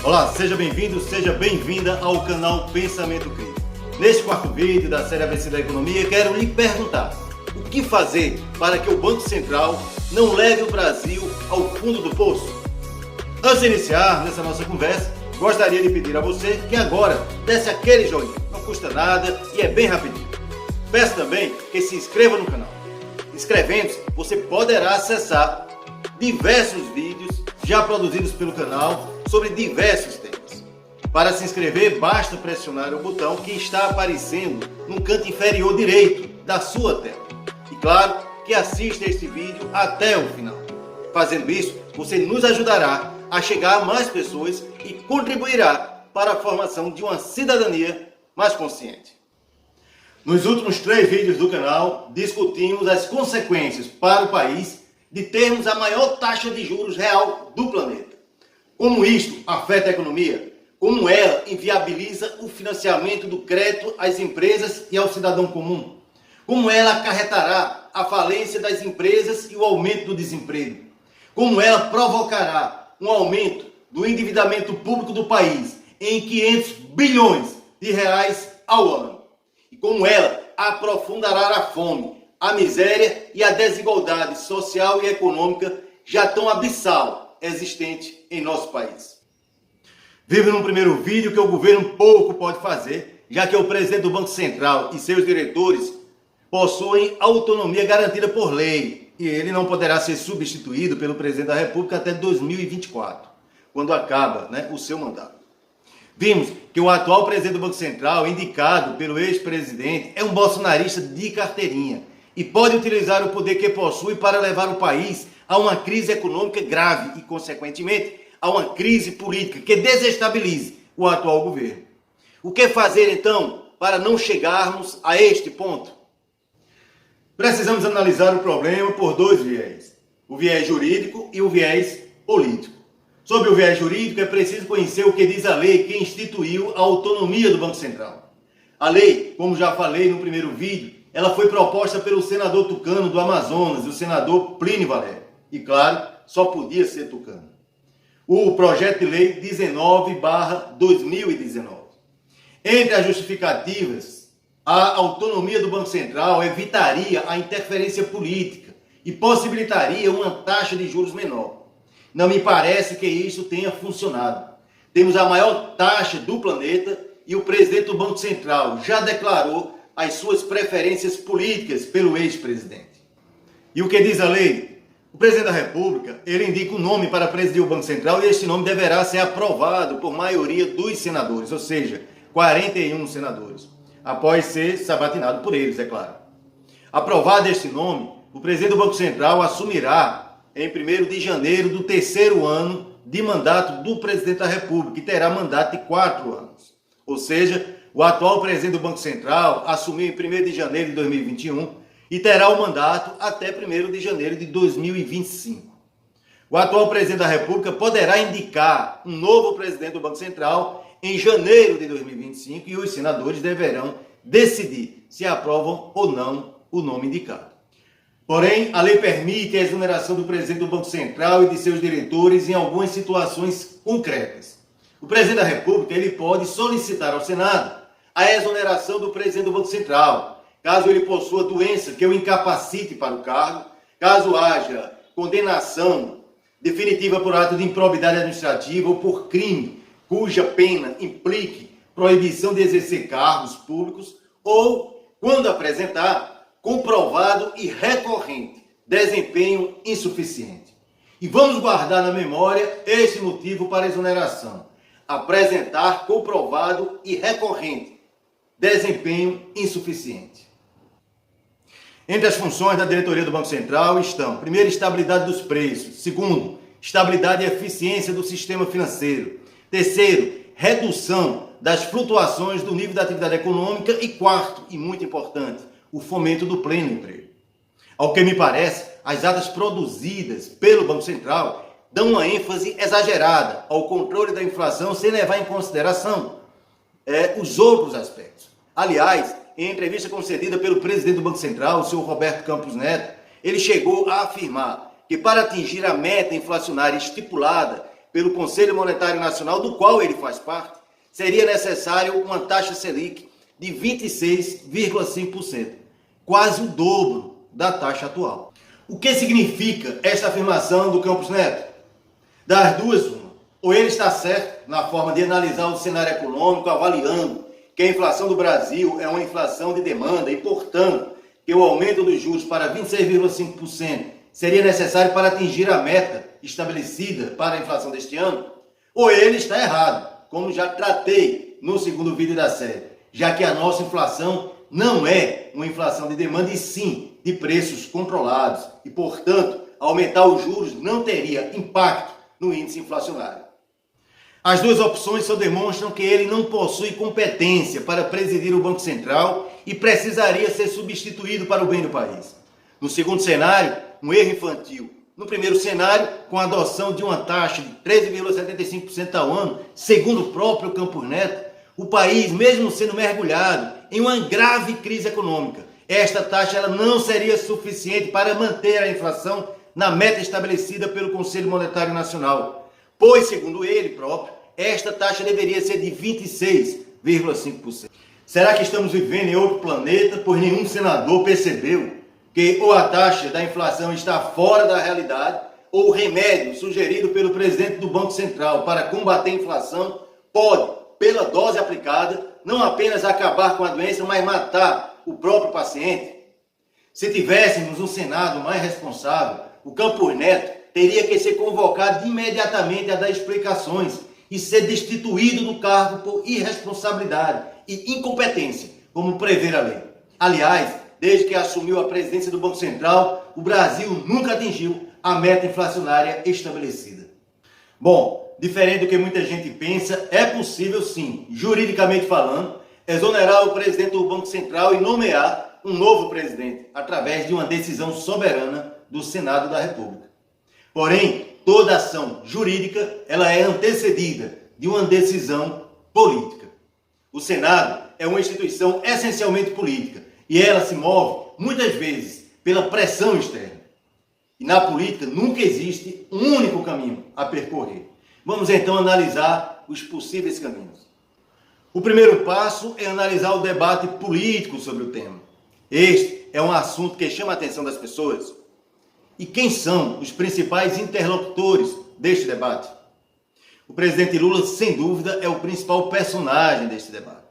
Olá, seja bem-vindo, seja bem-vinda ao canal Pensamento Crítico. Neste quarto vídeo da série ABC da Economia, quero lhe perguntar o que fazer para que o Banco Central não leve o Brasil ao fundo do poço? Antes de iniciar nessa nossa conversa, gostaria de pedir a você que agora desse aquele joinha, não custa nada e é bem rapidinho. Peço também que se inscreva no canal. Inscrevendo-se, você poderá acessar diversos vídeos já produzidos pelo canal sobre diversos temas. Para se inscrever, basta pressionar o botão que está aparecendo no canto inferior direito da sua tela. E claro, que assista este vídeo até o final. Fazendo isso, você nos ajudará a chegar a mais pessoas e contribuirá para a formação de uma cidadania mais consciente. Nos últimos 3 vídeos do canal, discutimos as consequências para o país de termos a maior taxa de juros real do planeta. Como isto afeta a economia, como ela inviabiliza o financiamento do crédito às empresas e ao cidadão comum, como ela acarretará a falência das empresas e o aumento do desemprego, como ela provocará um aumento do endividamento público do país em 500 bilhões de reais ao ano, e como ela aprofundará a fome, a miséria e a desigualdade social e econômica já tão abissal existente em nosso país. Vive no primeiro vídeo que o governo pouco pode fazer, já que o presidente do Banco Central e seus diretores possuem autonomia garantida por lei e ele não poderá ser substituído pelo presidente da República até 2024, quando acaba o seu mandato. Vimos que o atual presidente do Banco Central, indicado pelo ex-presidente, é um bolsonarista de carteirinha e pode utilizar o poder que possui para levar o país a uma crise econômica grave e, consequentemente, a uma crise política que desestabilize o atual governo. O que fazer, então, para não chegarmos a este ponto? Precisamos analisar o problema por 2 viés, o viés jurídico e o viés político. Sobre o viés jurídico, é preciso conhecer o que diz a lei que instituiu a autonomia do Banco Central. A lei, como já falei no primeiro vídeo, ela foi proposta pelo senador tucano do Amazonas, o senador Plínio Valério. E claro, só podia ser tucano. O projeto de lei 19/2019. Entre as justificativas, a autonomia do Banco Central evitaria a interferência política e possibilitaria uma taxa de juros menor. Não me parece que isso tenha funcionado. Temos a maior taxa do planeta e o presidente do Banco Central já declarou as suas preferências políticas pelo ex-presidente. E o que diz a lei? O presidente da República, ele indica um nome para presidir o Banco Central e este nome deverá ser aprovado por maioria dos senadores, ou seja, 41 senadores, após ser sabatinado por eles, é claro. Aprovado este nome, o presidente do Banco Central assumirá em 1º de janeiro do 3º ano de mandato do presidente da República, que terá mandato de 4 anos. Ou seja, o atual presidente do Banco Central assumiu em 1º de janeiro de 2021 e terá o mandato até 1º de janeiro de 2025. O atual presidente da República poderá indicar um novo presidente do Banco Central em janeiro de 2025 e os senadores deverão decidir se aprovam ou não o nome indicado. Porém, a lei permite a exoneração do presidente do Banco Central e de seus diretores em algumas situações concretas. O presidente da República ele pode solicitar ao Senado a exoneração do presidente do Banco Central, caso ele possua doença que o incapacite para o cargo, caso haja condenação definitiva por ato de improbidade administrativa ou por crime cuja pena implique proibição de exercer cargos públicos ou, quando apresentar, comprovado e recorrente desempenho insuficiente. E vamos guardar na memória esse motivo para exoneração: apresentar comprovado e recorrente desempenho insuficiente. Entre as funções da diretoria do Banco Central estão: primeiro, estabilidade dos preços; segundo, estabilidade e eficiência do sistema financeiro; terceiro, redução das flutuações do nível da atividade econômica; e quarto, e muito importante, o fomento do pleno emprego. Ao que me parece, as atas produzidas pelo Banco Central dão uma ênfase exagerada ao controle da inflação sem levar em consideração os outros aspectos. Aliás, em entrevista concedida pelo presidente do Banco Central, o senhor Roberto Campos Neto, ele chegou a afirmar que para atingir a meta inflacionária estipulada pelo Conselho Monetário Nacional, do qual ele faz parte, seria necessário uma taxa Selic de 26,5%, quase o dobro da taxa atual. O que significa esta afirmação do Campos Neto? Das duas, uma. Ou ele está certo na forma de analisar o cenário econômico, avaliando que a inflação do Brasil é uma inflação de demanda e, portanto, que o aumento dos juros para 26,5% seria necessário para atingir a meta estabelecida para a inflação deste ano, ou ele está errado, como já tratei no segundo vídeo da série, já que a nossa inflação não é uma inflação de demanda e sim de preços controlados e, portanto, aumentar os juros não teria impacto no índice inflacionário. As duas opções só demonstram que ele não possui competência para presidir o Banco Central e precisaria ser substituído para o bem do país. No segundo cenário, um erro infantil. No primeiro cenário, com a adoção de uma taxa de 13,75% ao ano, segundo o próprio Campos Neto, o país, mesmo sendo mergulhado em uma grave crise econômica, esta taxa ela não seria suficiente para manter a inflação na meta estabelecida pelo Conselho Monetário Nacional, pois, segundo ele próprio, esta taxa deveria ser de 26,5%. Será que estamos vivendo em outro planeta, pois nenhum senador percebeu que ou a taxa da inflação está fora da realidade, ou o remédio sugerido pelo presidente do Banco Central para combater a inflação pode, pela dose aplicada, não apenas acabar com a doença, mas matar o próprio paciente? Se tivéssemos um Senado mais responsável, o Campos Neto teria que ser convocado imediatamente a dar explicações e ser destituído do cargo por irresponsabilidade e incompetência, como prevê a lei. Aliás, desde que assumiu a presidência do Banco Central, o Brasil nunca atingiu a meta inflacionária estabelecida. Bom, diferente do que muita gente pensa, é possível sim, juridicamente falando, exonerar o presidente do Banco Central e nomear um novo presidente, através de uma decisão soberana do Senado da República. Porém, toda ação jurídica ela é antecedida de uma decisão política. O Senado é uma instituição essencialmente política e ela se move, muitas vezes, pela pressão externa. E na política nunca existe um único caminho a percorrer. Vamos então analisar os possíveis caminhos. O primeiro passo é analisar o debate político sobre o tema. Este é um assunto que chama a atenção das pessoas. E quem são os principais interlocutores deste debate? O presidente Lula, sem dúvida, é o principal personagem deste debate.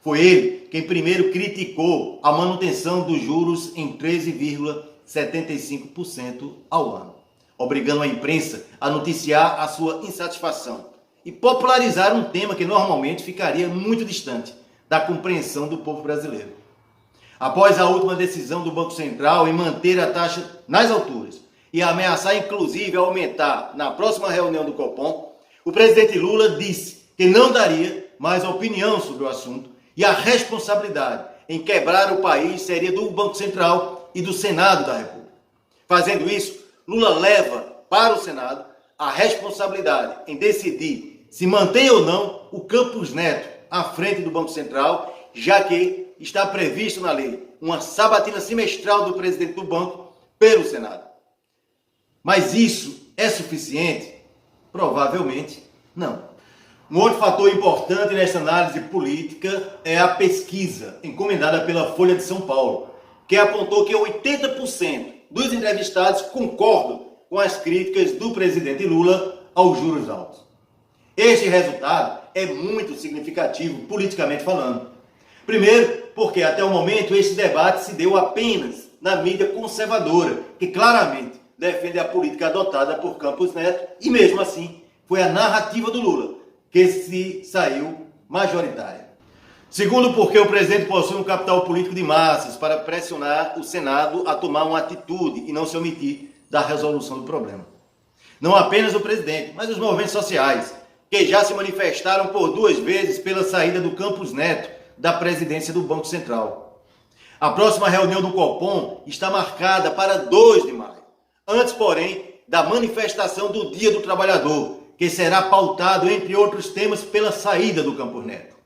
Foi ele quem primeiro criticou a manutenção dos juros em 13,75% ao ano, obrigando a imprensa a noticiar a sua insatisfação e popularizar um tema que normalmente ficaria muito distante da compreensão do povo brasileiro. Após a última decisão do Banco Central em manter a taxa nas alturas e ameaçar inclusive aumentar na próxima reunião do Copom, o presidente Lula disse que não daria mais opinião sobre o assunto e a responsabilidade em quebrar o país seria do Banco Central e do Senado da República. Fazendo isso, Lula leva para o Senado a responsabilidade em decidir se mantém ou não o Campos Neto à frente do Banco Central, já que está previsto na lei uma sabatina semestral do presidente do banco pelo Senado. Mas isso é suficiente? Provavelmente não. Um outro fator importante nessa análise política é a pesquisa encomendada pela Folha de São Paulo, que apontou que 80% dos entrevistados concordam com as críticas do presidente Lula aos juros altos. Este resultado é muito significativo politicamente falando. Primeiro, porque até o momento esse debate se deu apenas na mídia conservadora, que claramente defende a política adotada por Campos Neto, e mesmo assim foi a narrativa do Lula que se saiu majoritária. Segundo, porque o presidente possui um capital político de massas para pressionar o Senado a tomar uma atitude e não se omitir da resolução do problema. Não apenas o presidente, mas os movimentos sociais, que já se manifestaram por 2 vezes pela saída do Campos Neto da presidência do Banco Central. A próxima reunião do Copom está marcada para 2 de maio, antes, porém, da manifestação do Dia do Trabalhador, que será pautado, entre outros temas, pela saída do Campos Neto.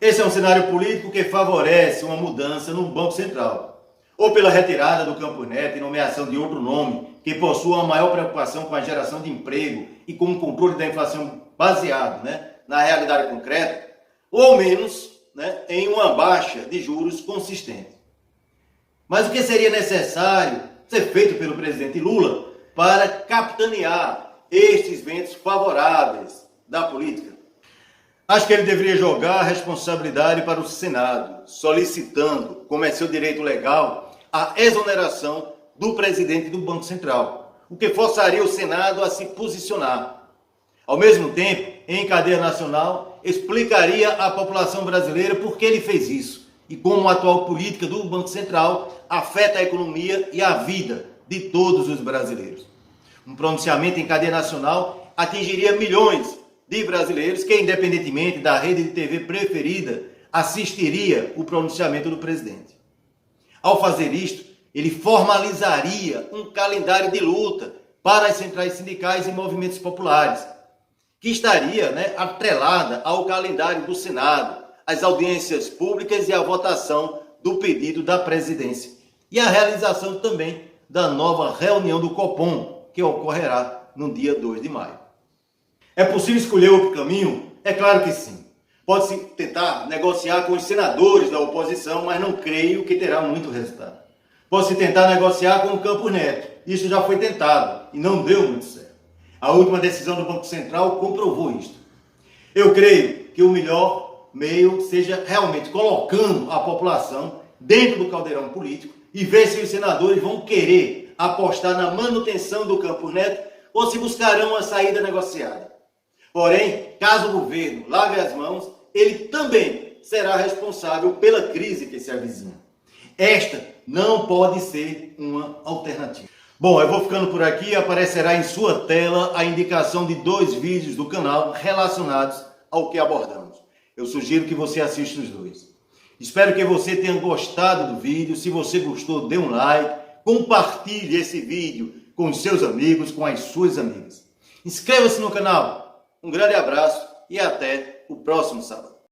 Esse é um cenário político que favorece uma mudança no Banco Central. ou pela retirada do Campos Neto e nomeação de outro nome que possua uma maior preocupação com a geração de emprego e com o controle da inflação baseado, na realidade concreta, ou menos, em uma baixa de juros consistente. Mas o que seria necessário ser feito pelo presidente Lula para capitanear estes ventos favoráveis da política? Acho que ele deveria jogar a responsabilidade para o Senado, solicitando, como é seu direito legal, a exoneração do presidente do Banco Central, o que forçaria o Senado a se posicionar. Ao mesmo tempo, em cadeia nacional, explicaria à população brasileira por que ele fez isso e como a atual política do Banco Central afeta a economia e a vida de todos os brasileiros. Um pronunciamento em cadeia nacional atingiria milhões de brasileiros que, independentemente da rede de TV preferida, assistiria o pronunciamento do presidente. Ao fazer isto, ele formalizaria um calendário de luta para as centrais sindicais e movimentos populares, que estaria atrelada ao calendário do Senado, às audiências públicas e à votação do pedido da presidência, e a realização também da nova reunião do Copom, que ocorrerá no dia 2 de maio. É possível escolher outro caminho? É claro que sim. Pode-se tentar negociar com os senadores da oposição, mas não creio que terá muito resultado. Pode-se tentar negociar com o Campos Neto. Isso já foi tentado e não deu muito certo. A última decisão do Banco Central comprovou isto. Eu creio que o melhor meio seja realmente colocando a população dentro do caldeirão político e ver se os senadores vão querer apostar na manutenção do Campos Neto ou se buscarão uma saída negociada. Porém, caso o governo lave as mãos, ele também será responsável pela crise que se avizinha. Esta não pode ser uma alternativa. Bom, eu vou ficando por aqui. Aparecerá em sua tela a indicação de 2 vídeos do canal relacionados ao que abordamos. Eu sugiro que você assista os 2. Espero que você tenha gostado do vídeo. Se você gostou, dê um like, compartilhe esse vídeo com os seus amigos, com as suas amigas. Inscreva-se no canal. Um grande abraço e até o próximo sábado.